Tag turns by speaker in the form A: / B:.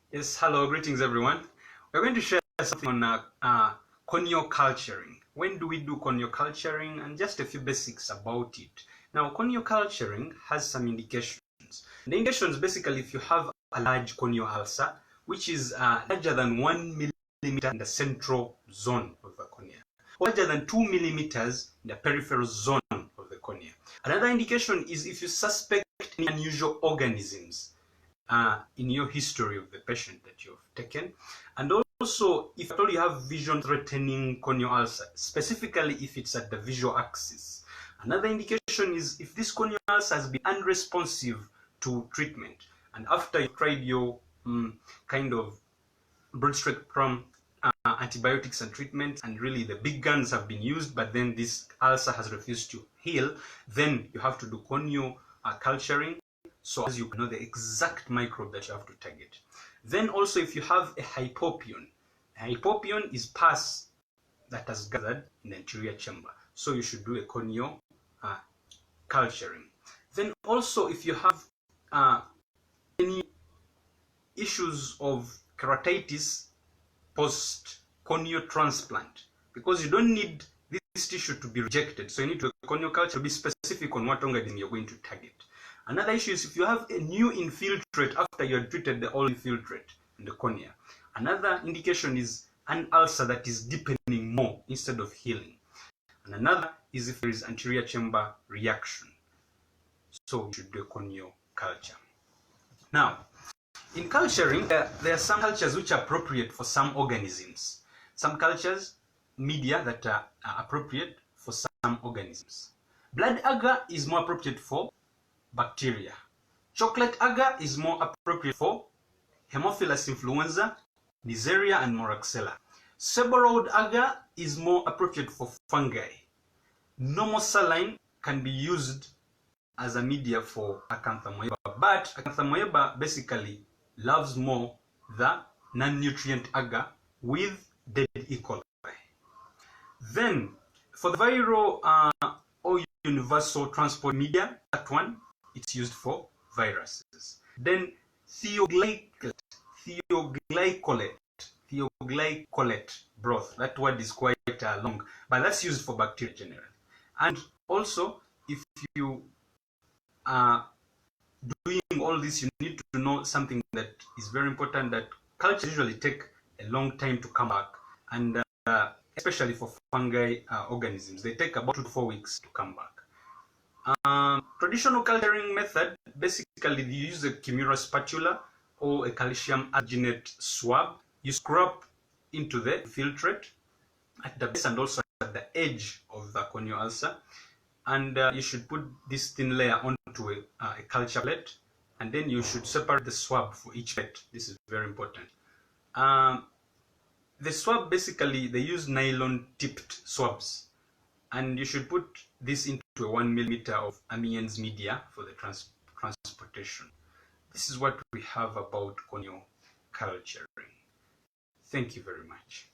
A: Yes, hello, greetings everyone. We're going to share something on corneal culturing. When do we do corneal culturing, and just a few basics about it. Now, corneal culturing has some indications. The indications basically, if you have a large corneal ulcer, which is larger than 1 millimeter in the central zone of the cornea, or larger than 2 millimeters in the peripheral zone of the cornea. Another indication is if you suspect any unusual organisms in your history of the patient that you've taken, and also if at all you have vision threatening corneal ulcer, specifically if it's at the visual axis. Another indication is if this corneal ulcer has been unresponsive to treatment, and after you tried your kind of broad spectrum antibiotics and treatments, and really the big guns have been used, but then this ulcer has refused to heal, then you have to do corneal culturing, so as you know the exact microbe that you have to target. Then also, if you have a hypopion is pus that has gathered in the anterior chamber, so you should do a corneal culturing. Then also, if you have any issues of keratitis post corneal transplant, because you don't need this tissue to be rejected, so you need to do a corneal culture to be specific on what organism you're going to target. Another issue is if you have a new infiltrate after you had treated the old infiltrate in the cornea. Another indication is an ulcer that is deepening more instead of healing. And another is if there is anterior chamber reaction. So you should do a corneal culture. Now, in culturing, there are some cultures which are appropriate for some organisms. Some cultures, media, that are appropriate for some organisms. Blood agar is more appropriate for bacteria. Chocolate agar is more appropriate for Haemophilus influenza, Neisseria, and Moraxella. Seborrhoid agar is more appropriate for fungi. Normal saline can be used as a media for Acantha moeba, but Acantha moeba basically loves more the non-nutrient agar with dead E. coli. Then, for the viral or universal transport media, that one, it's used for viruses. Then thioglycolate broth. That word is quite long, but that's used for bacteria generally. And also, if you are doing all this, you need to know something that is very important, that cultures usually take a long time to come back, and especially for fungi organisms, they take about 2 to 4 weeks to come back. Traditional culturing method, basically you use a Kimura spatula or a calcium arginate swab. You scrub into the filtrate at the base and also at the edge of the corneal ulcer, and you should put this thin layer onto a culture plate, and then you should separate the swab for each plate. This is very important. The swab, basically they use nylon tipped swabs, and you should put this into a 1 millimeter of Amiens media for the transportation. This is what we have about corneal culturing. Thank you very much.